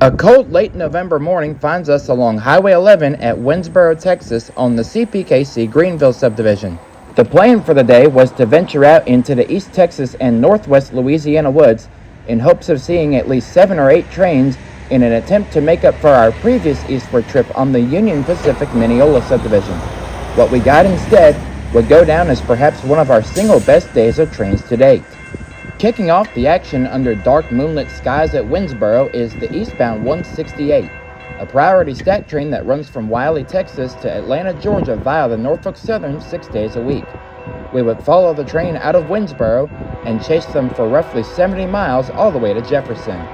A cold late November morning finds us along Highway 11 at Winsboro, Texas on the CPKC Greenville subdivision. The plan for the day was to venture out into the East Texas and Northwest Louisiana woods in hopes of seeing at least 7 or 8 trains in an attempt to make up for our previous eastward trip on the Union Pacific Mineola subdivision. What we got instead would go down as perhaps one of our single best days of trains to date. Kicking off the action under dark moonlit skies at Winsboro is the eastbound 168, a priority stack train that runs from Wylie, Texas to Atlanta, Georgia via the Norfolk Southern 6 days a week. We would follow the train out of Winsboro and chase them for roughly 70 miles all the way to Jefferson.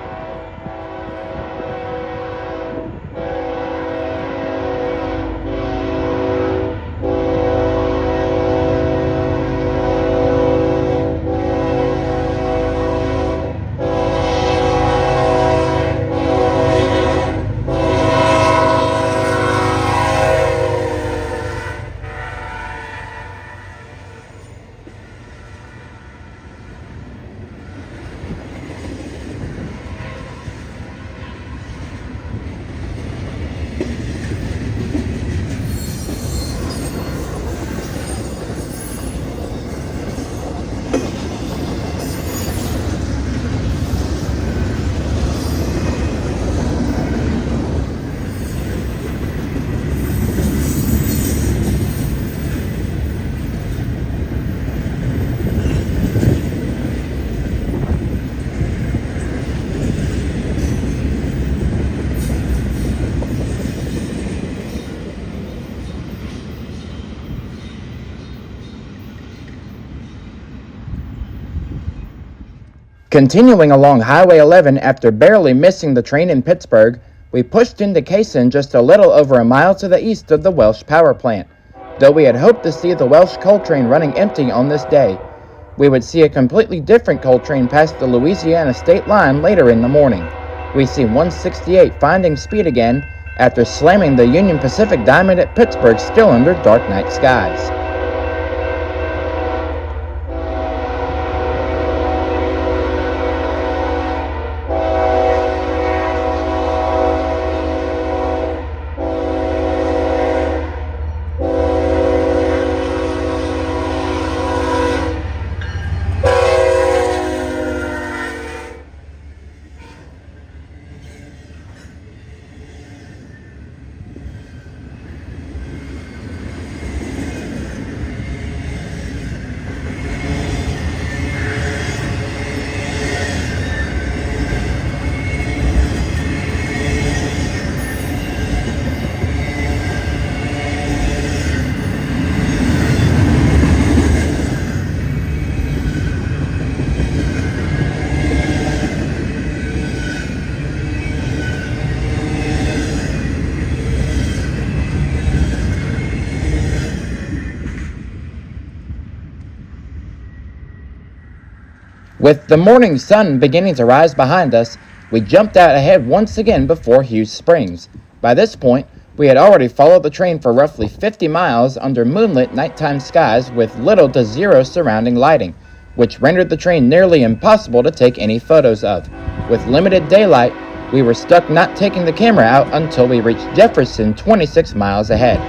Continuing along Highway 11 after barely missing the train in Pittsburgh, we pushed into Cason just a little over a mile to the east of the Welsh power plant. Though we had hoped to see the Welsh coal train running empty on this day, we would see a completely different coal train past the Louisiana state line later in the morning. We see 168 finding speed again after slamming the Union Pacific Diamond at Pittsburgh still under dark night skies. With the morning sun beginning to rise behind us, we jumped out ahead once again before Hughes Springs. By this point, we had already followed the train for roughly 50 miles under moonlit nighttime skies with little to zero surrounding lighting, which rendered the train nearly impossible to take any photos of. With limited daylight, we were stuck not taking the camera out until we reached Jefferson 26 miles ahead.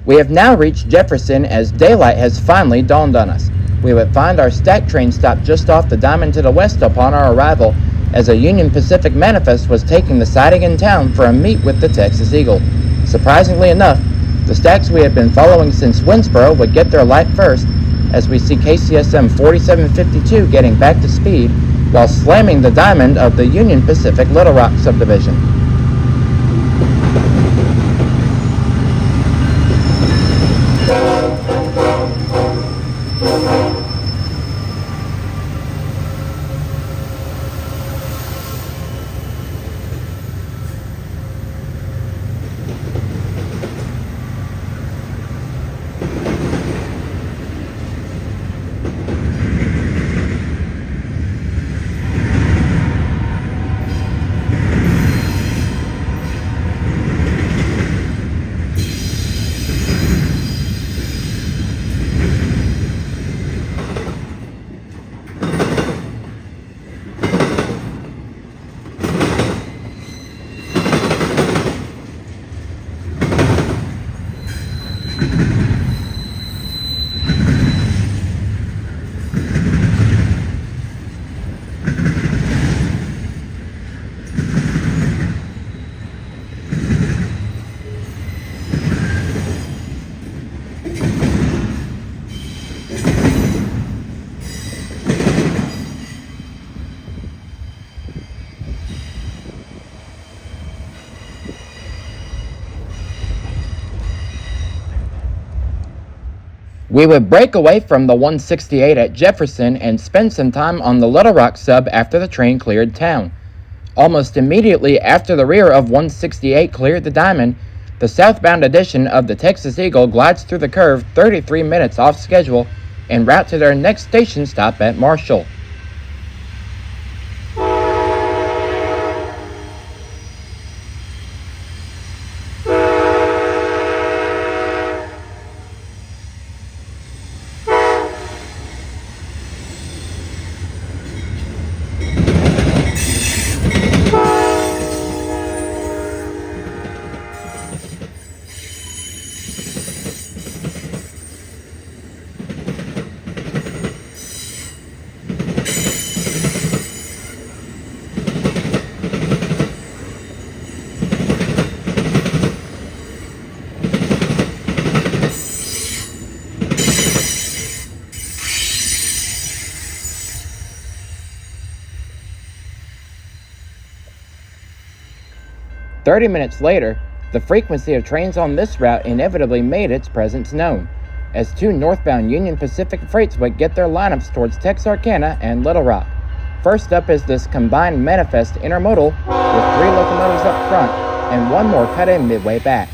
We have now reached Jefferson as daylight has finally dawned on us. We would find our stack train stopped just off the diamond to the west upon our arrival, as a Union Pacific manifest was taking the siding in town for a meet with the Texas Eagle. Surprisingly enough, the stacks we had been following since Winsboro would get their light first, as we see KCSM 4752 getting back to speed while slamming the diamond of the Union Pacific Little Rock subdivision. We would break away from the 168 at Jefferson and spend some time on the Little Rock sub after the train cleared town. Almost immediately after the rear of 168 cleared the diamond, the southbound edition of the Texas Eagle glides through the curve 33 minutes off schedule en route to their next station stop at Marshall. "30 minutes later, the frequency of trains on this route inevitably made its presence known, as two northbound Union Pacific freights would get their lineups towards Texarkana and Little Rock. First up is this combined manifest intermodal with 3 locomotives up front and one more cut in midway back.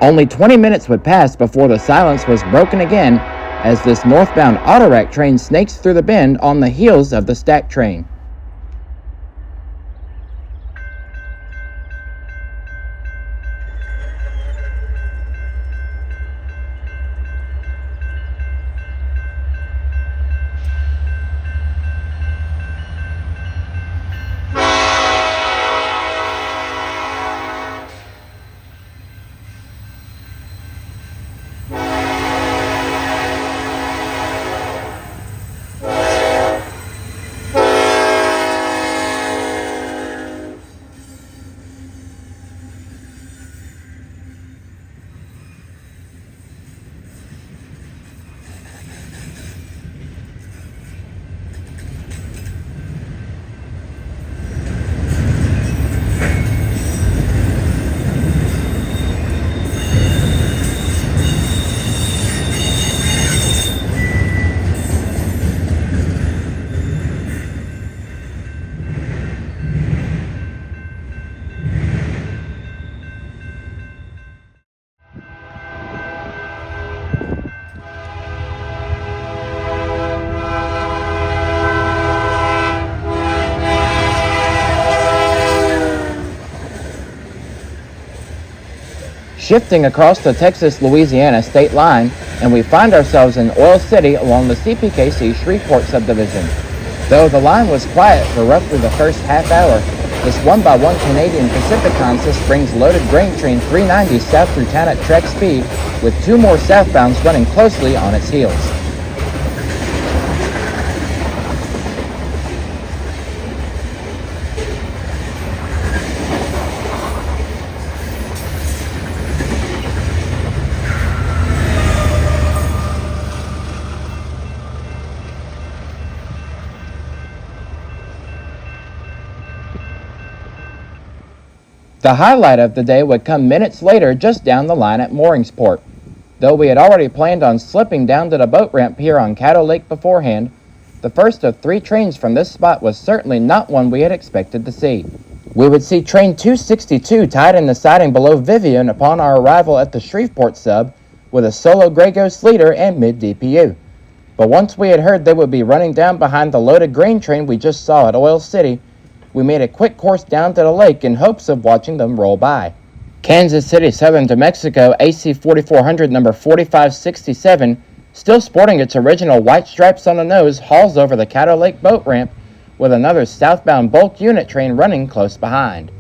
Only 20 minutes would pass before the silence was broken again as this northbound autorack train snakes through the bend on the heels of the stack train. Shifting across the Texas-Louisiana state line, and we find ourselves in Oil City along the CPKC Shreveport Subdivision. Though the line was quiet for roughly the first half hour, this 1x1 Canadian Pacific consist brings loaded grain train 390 south through town at track speed, with two more southbounds running closely on its heels. The highlight of the day would come minutes later just down the line at Mooringsport. Though we had already planned on slipping down to the boat ramp here on Caddo Lake beforehand, the first of 3 trains from this spot was certainly not one we had expected to see. We would see train 262 tied in the siding below Vivian upon our arrival at the Shreveport sub with a solo Grey Ghost leader and mid-DPU. But once we had heard they would be running down behind the loaded grain train we just saw at Oil City, we made a quick course down to the lake in hopes of watching them roll by. Kansas City Southern to Mexico AC 4400 number 4567, still sporting its original white stripes on the nose, hauls over the Caddo Lake boat ramp with another southbound bulk unit train running close behind.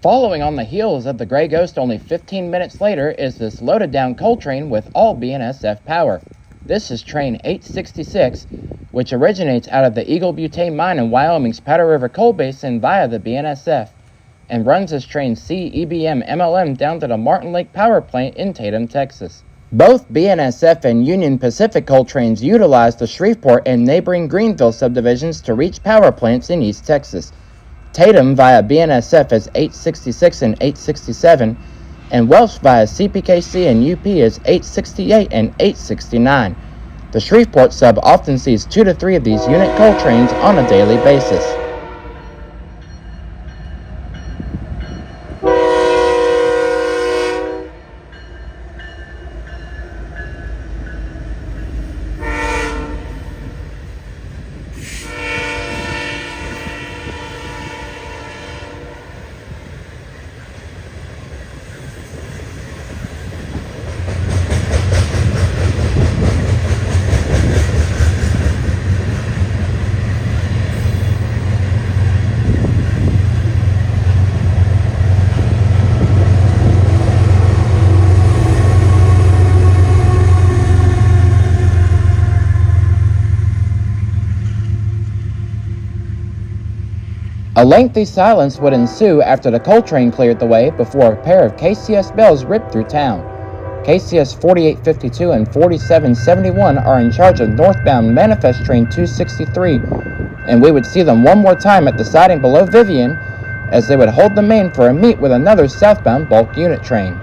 Following on the heels of the Grey Ghost only 15 minutes later is this loaded down coal train with all BNSF power. This is train 866, which originates out of the Eagle Butane mine in Wyoming's Powder River Coal Basin via the BNSF, and runs as train CEBM MLM down to the Martin Lake Power Plant in Tatum, Texas. Both BNSF and Union Pacific coal trains utilize the Shreveport and neighboring Greenville subdivisions to reach power plants in East Texas. Tatum via BNSF is 866 and 867, and Welsh via CPKC and UP is 868 and 869. The Shreveport sub often sees 2 to 3 of these unit coal trains on a daily basis. A lengthy silence would ensue after the coal train cleared the way before a pair of KCS bells ripped through town. KCS 4852 and 4771 are in charge of northbound Manifest Train 263, and we would see them one more time at the siding below Vivian as they would hold the main for a meet with another southbound bulk unit train.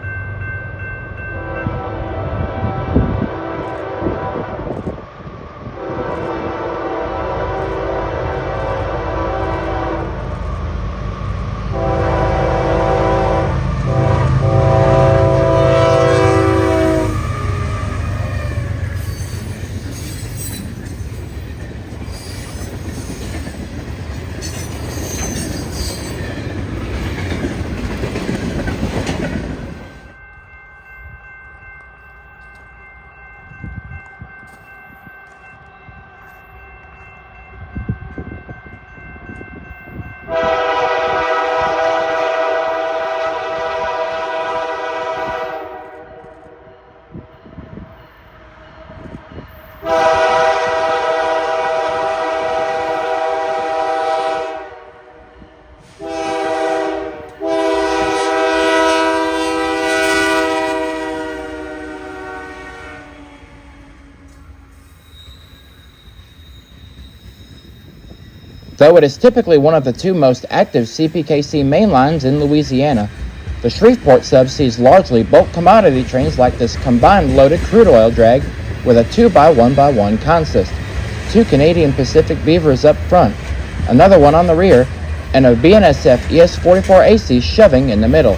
Though it is typically one of the two most active CPKC main lines in Louisiana, the Shreveport sub sees largely bulk commodity trains like this combined loaded crude oil drag with a 2x1x1 consist, 2 Canadian Pacific Beavers up front, another one on the rear, and a BNSF ES44AC shoving in the middle.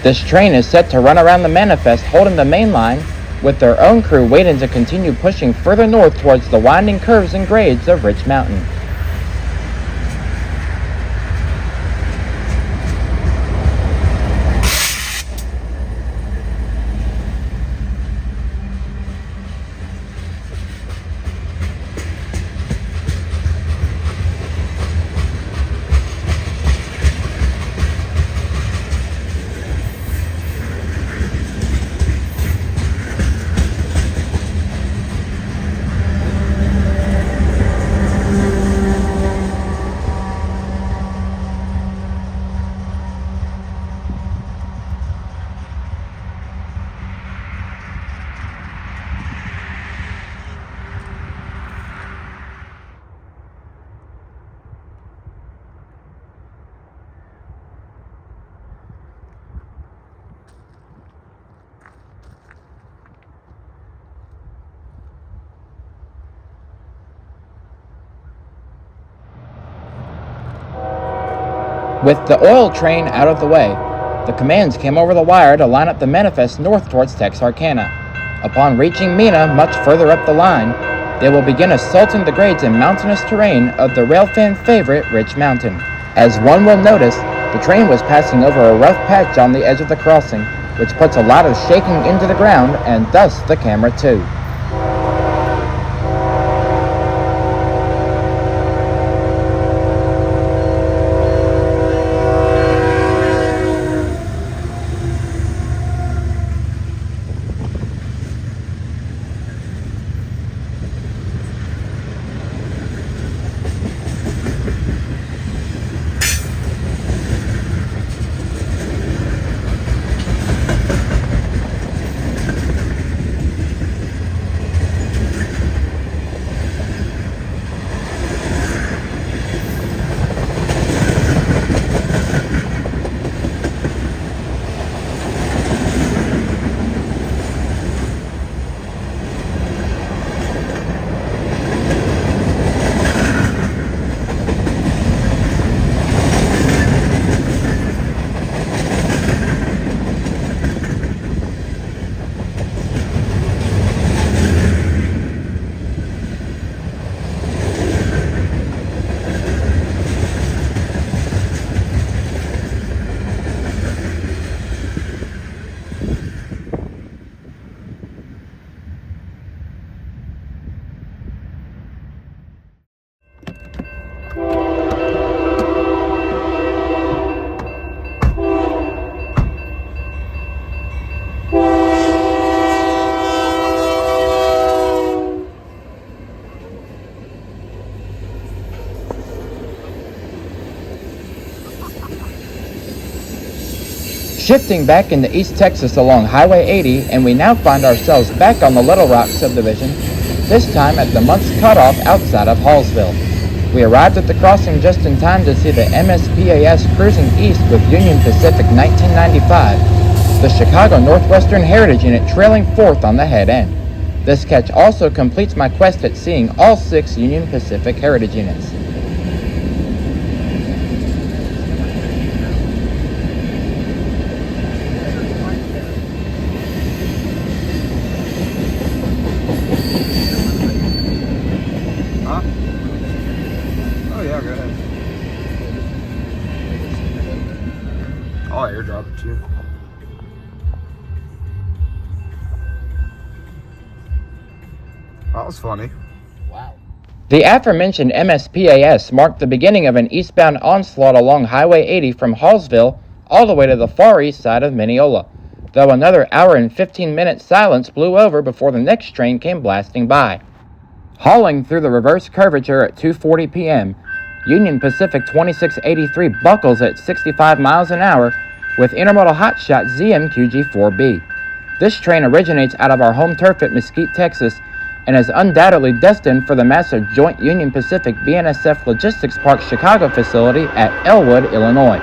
This train is set to run around the manifest holding the main line, with their own crew waiting to continue pushing further north towards the winding curves and grades of Rich Mountain. With the oil train out of the way, the commands came over the wire to line up the manifest north towards Texarkana. Upon reaching Mena, much further up the line, they will begin assaulting the grades and mountainous terrain of the railfan favorite Rich Mountain. As one will notice, the train was passing over a rough patch on the edge of the crossing, which puts a lot of shaking into the ground and thus the camera too. Shifting back into East Texas along Highway 80, and we now find ourselves back on the Little Rock subdivision, this time at the month's cutoff outside of Hallsville. We arrived at the crossing just in time to see the MSPAS cruising east with Union Pacific 1995, the Chicago Northwestern Heritage Unit trailing fourth on the head end. This catch also completes my quest at seeing all 6 Union Pacific Heritage Units. I'll airdrop it to you. That was funny. Wow. The aforementioned MSPAS marked the beginning of an eastbound onslaught along Highway 80 from Hallsville all the way to the far east side of Mineola, though another hour and 15-minute silence blew over before the next train came blasting by. Hauling through the reverse curvature at 2:40 p.m., Union Pacific 2683 buckles at 65 miles an hour with intermodal hotshot ZMQG4B. This train originates out of our home turf at Mesquite, Texas, and is undoubtedly destined for the massive Joint Union Pacific BNSF Logistics Park Chicago facility at Elwood, Illinois.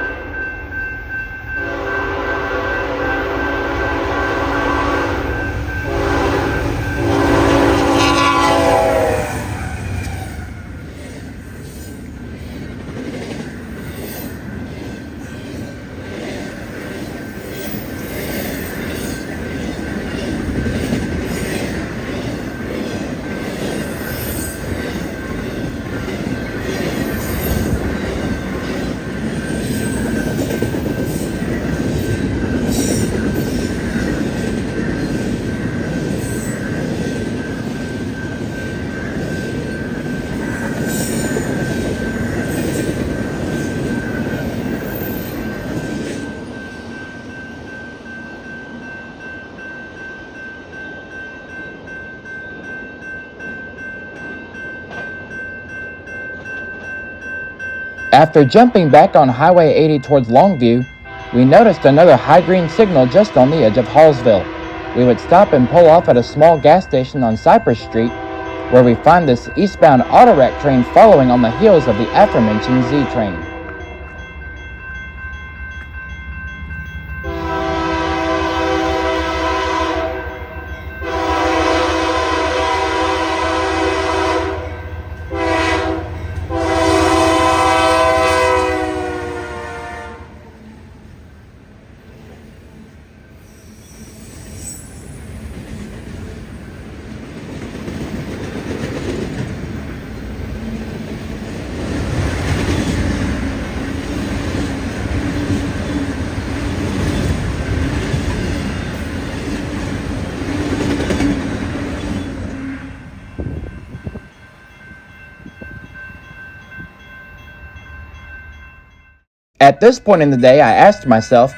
After jumping back on Highway 80 towards Longview, we noticed another high green signal just on the edge of Hallsville. We would stop and pull off at a small gas station on Cypress Street, where we find this eastbound Autorack train following on the heels of the aforementioned Z train. At this point in the day, I asked myself,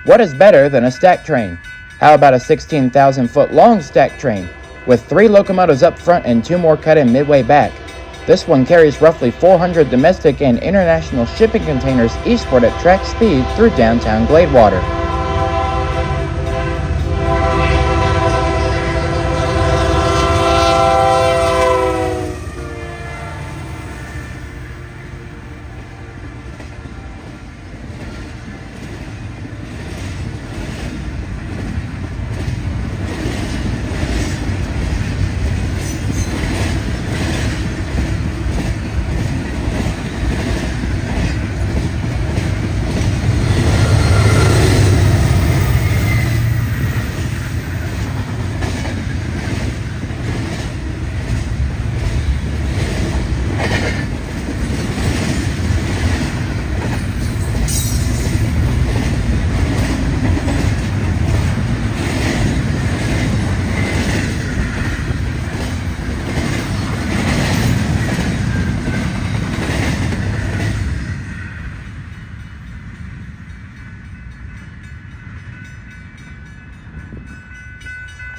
what is better than a stack train? How about a 16,000-foot long stack train, with 3 locomotives up front and 2 more cut in midway back? This one carries roughly 400 domestic and international shipping containers eastward at track speed through downtown Gladewater.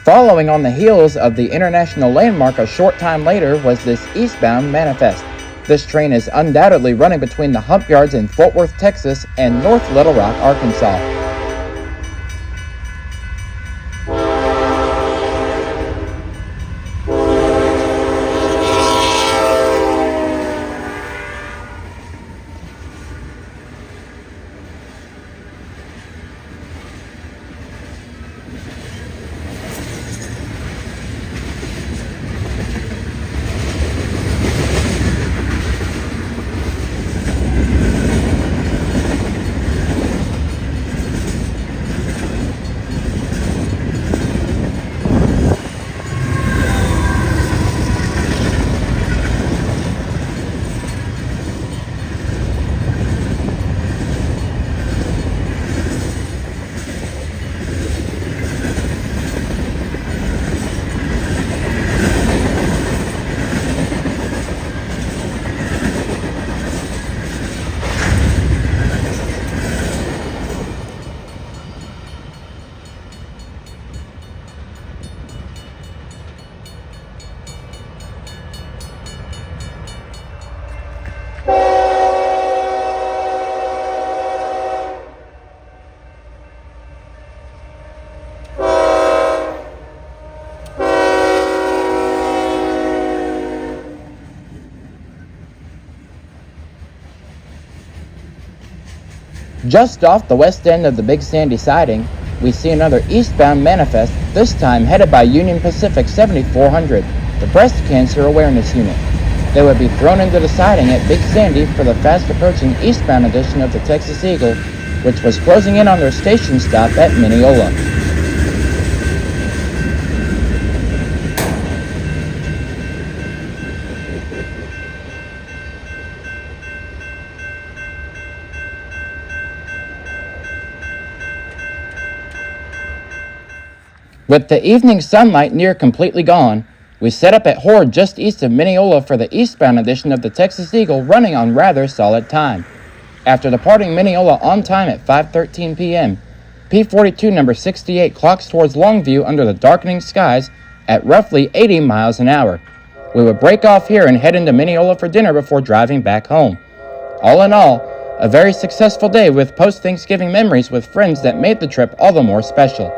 Following on the heels of the international landmark a short time later was this eastbound manifest. This train is undoubtedly running between the hump yards in Fort Worth, Texas and North Little Rock, Arkansas. Just off the west end of the Big Sandy siding, we see another eastbound manifest, this time headed by Union Pacific 7400, the Breast Cancer Awareness Unit. They would be thrown into the siding at Big Sandy for the fast-approaching eastbound edition of the Texas Eagle, which was closing in on their station stop at Mineola. With the evening sunlight near completely gone, we set up at Horde just east of Mineola for the eastbound edition of the Texas Eagle, running on rather solid time. After departing Mineola on time at 5:13 p.m., P-42 number 68 clocks towards Longview under the darkening skies at roughly 80 miles an hour. We would break off here and head into Mineola for dinner before driving back home. All in all, a very successful day with post-Thanksgiving memories with friends that made the trip all the more special.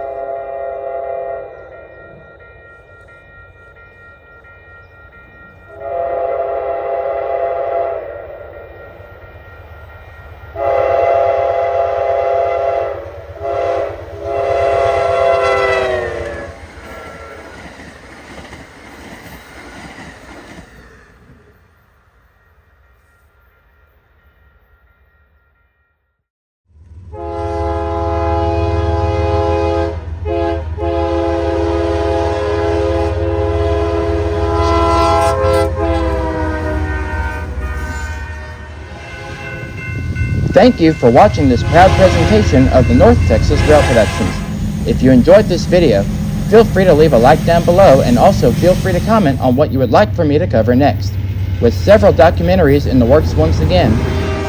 Thank you for watching this proud presentation of the North Texas Rail Productions. If you enjoyed this video, feel free to leave a like down below, and also feel free to comment on what you would like for me to cover next. With several documentaries in the works once again,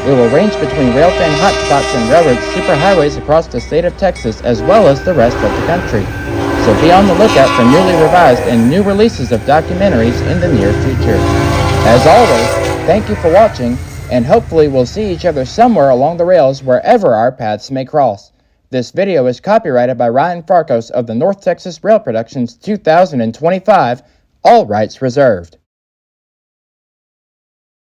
we will range between railfan hotspots and railroad superhighways across the state of Texas as well as the rest of the country. So be on the lookout for newly revised and new releases of documentaries in the near future. As always, thank you for watching, and hopefully we'll see each other somewhere along the rails wherever our paths may cross. This video is copyrighted by Ryan Farkos of the North Texas Rail Productions 2025, all rights reserved.